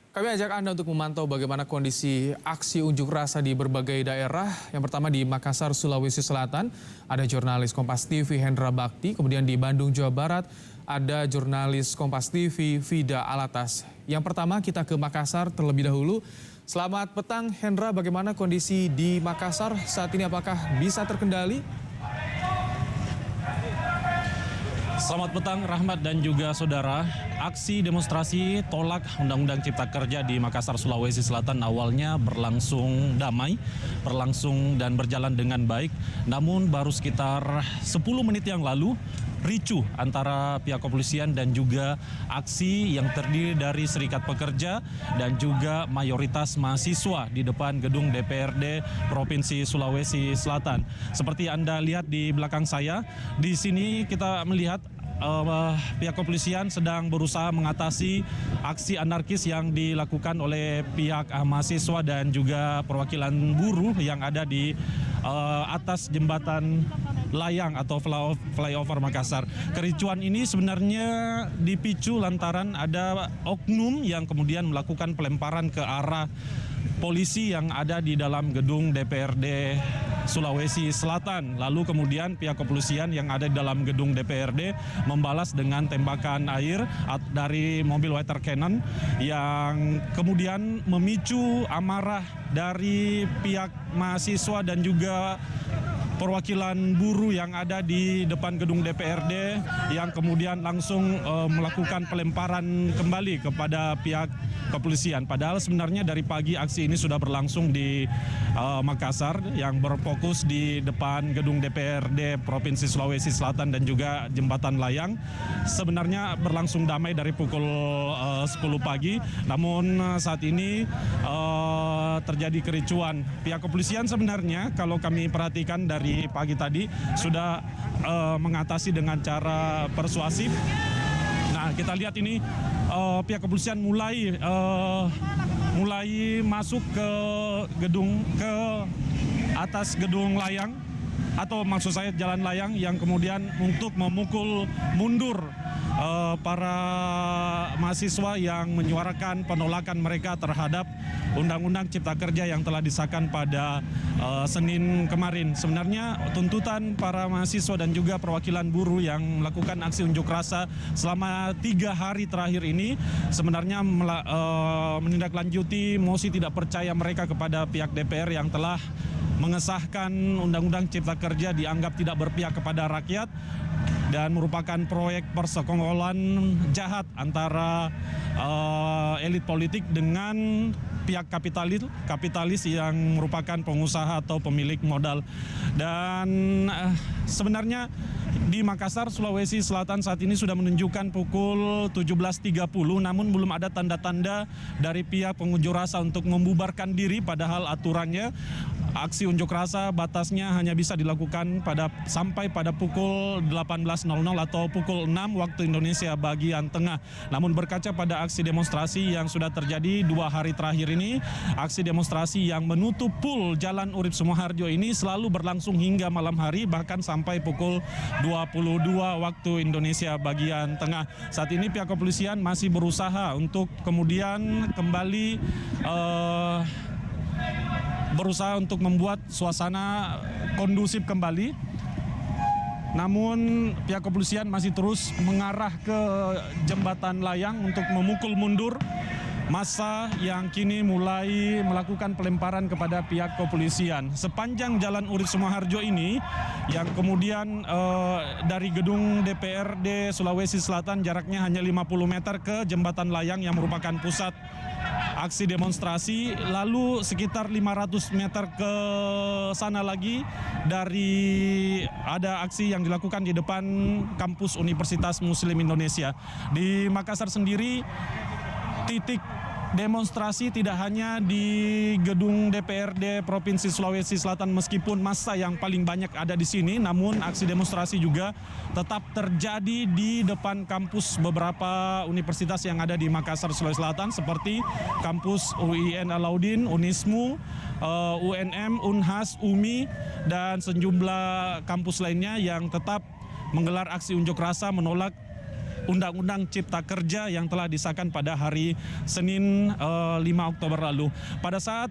Kami ajak Anda untuk memantau bagaimana kondisi aksi unjuk rasa di berbagai daerah. Yang pertama di Makassar, Sulawesi Selatan, ada jurnalis Kompas TV Hendra Bakti. Kemudian di Bandung, Jawa Barat, ada jurnalis Kompas TV Vida Alatas. Yang pertama kita ke Makassar terlebih dahulu. Selamat petang Hendra, bagaimana kondisi di Makassar saat ini, apakah bisa terkendali? Selamat petang Rahmat dan juga saudara. Aksi demonstrasi tolak Undang-Undang Cipta Kerja di Makassar, Sulawesi Selatan awalnya berlangsung damai, berlangsung dan berjalan dengan baik. Namun baru sekitar 10 menit yang lalu, ricuh antara pihak kepolisian dan juga aksi yang terdiri dari serikat pekerja dan juga mayoritas mahasiswa di depan gedung DPRD Provinsi Sulawesi Selatan. Seperti Anda lihat di belakang saya, di sini kita melihat pihak kepolisian sedang berusaha mengatasi aksi anarkis yang dilakukan oleh pihak mahasiswa dan juga perwakilan buruh yang ada di atas jembatan layang atau flyover Makassar. Kericuan ini sebenarnya dipicu lantaran ada oknum yang kemudian melakukan pelemparan ke arah polisi yang ada di dalam gedung DPRD Sulawesi Selatan. Lalu kemudian pihak kepolisian yang ada di dalam gedung DPRD membalas dengan tembakan air dari mobil water cannon yang kemudian memicu amarah dari pihak mahasiswa dan juga perwakilan buruh yang ada di depan gedung DPRD yang kemudian langsung melakukan pelemparan kembali kepada pihak kepolisian. Padahal sebenarnya dari pagi aksi ini sudah berlangsung di Makassar yang berfokus di depan gedung DPRD Provinsi Sulawesi Selatan dan juga Jembatan Layang. Sebenarnya berlangsung damai dari pukul 10 pagi, namun saat ini terjadi kericuan. Pihak kepolisian sebenarnya kalau kami perhatikan dari pagi tadi sudah mengatasi dengan cara persuasif. Nah, kita lihat ini pihak kepolisian mulai masuk ke atas gedung layang, atau maksud saya jalan layang, yang kemudian untuk memukul mundur para mahasiswa yang menyuarakan penolakan mereka terhadap Undang-Undang Cipta Kerja yang telah disahkan pada Senin kemarin. Sebenarnya tuntutan para mahasiswa dan juga perwakilan buruh yang melakukan aksi unjuk rasa selama 3 hari terakhir ini sebenarnya menindaklanjuti mosi tidak percaya mereka kepada pihak DPR yang telah mengesahkan Undang-Undang Cipta Kerja dianggap tidak berpihak kepada rakyat dan merupakan proyek persekongkolan jahat antara elit politik dengan pihak kapitalis yang merupakan pengusaha atau pemilik modal. Dan sebenarnya di Makassar, Sulawesi Selatan saat ini sudah menunjukkan pukul 17.30, namun belum ada tanda-tanda dari pihak pengunjuk rasa untuk membubarkan diri, padahal aturannya aksi unjuk rasa batasnya hanya bisa dilakukan sampai pada pukul 18.00 atau pukul 6 waktu Indonesia bagian tengah. Namun berkaca pada aksi demonstrasi yang sudah terjadi 2 hari terakhir ini, aksi demonstrasi yang menutup pul Jalan Urip Sumoharjo ini selalu berlangsung hingga malam hari, bahkan sampai pukul 22 waktu Indonesia bagian tengah. Saat ini pihak kepolisian masih berusaha untuk kemudian kembali berusaha untuk membuat suasana kondusif kembali. Namun pihak kepolisian masih terus mengarah ke jembatan layang untuk memukul mundur massa yang kini mulai melakukan pelemparan kepada pihak kepolisian. Sepanjang Jalan Urip Sumoharjo ini yang kemudian dari gedung DPRD Sulawesi Selatan jaraknya hanya 50 meter ke jembatan layang yang merupakan pusat aksi demonstrasi, lalu sekitar 500 meter ke sana lagi ada aksi yang dilakukan di depan kampus Universitas Muslim Indonesia. Di Makassar sendiri, titik demonstrasi tidak hanya di gedung DPRD Provinsi Sulawesi Selatan, meskipun massa yang paling banyak ada di sini, namun aksi demonstrasi juga tetap terjadi di depan kampus beberapa universitas yang ada di Makassar, Sulawesi Selatan, seperti kampus UIN Alauddin, Unismu, UNM, Unhas, UMI, dan sejumlah kampus lainnya yang tetap menggelar aksi unjuk rasa menolak Undang-Undang Cipta Kerja yang telah disahkan pada hari Senin 5 Oktober lalu. Pada saat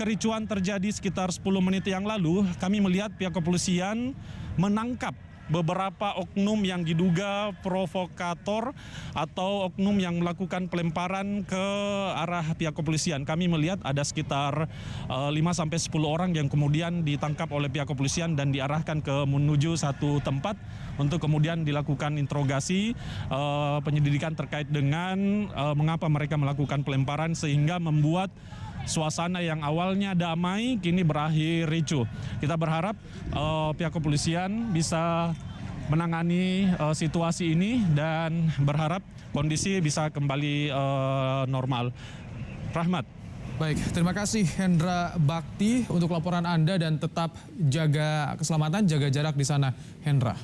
kericuan terjadi sekitar 10 menit yang lalu, kami melihat pihak kepolisian menangkap beberapa oknum yang diduga provokator atau oknum yang melakukan pelemparan ke arah pihak kepolisian. Kami melihat ada sekitar 5-10 orang yang kemudian ditangkap oleh pihak kepolisian dan diarahkan ke menuju satu tempat untuk kemudian dilakukan interogasi penyelidikan terkait dengan mengapa mereka melakukan pelemparan sehingga membuat suasana yang awalnya damai kini berakhir ricuh. Kita berharap pihak kepolisian bisa menangani situasi ini dan berharap kondisi bisa kembali normal. Rahmat. Baik, terima kasih Hendra Bakti untuk laporan Anda dan tetap jaga keselamatan, jaga jarak di sana, Hendra.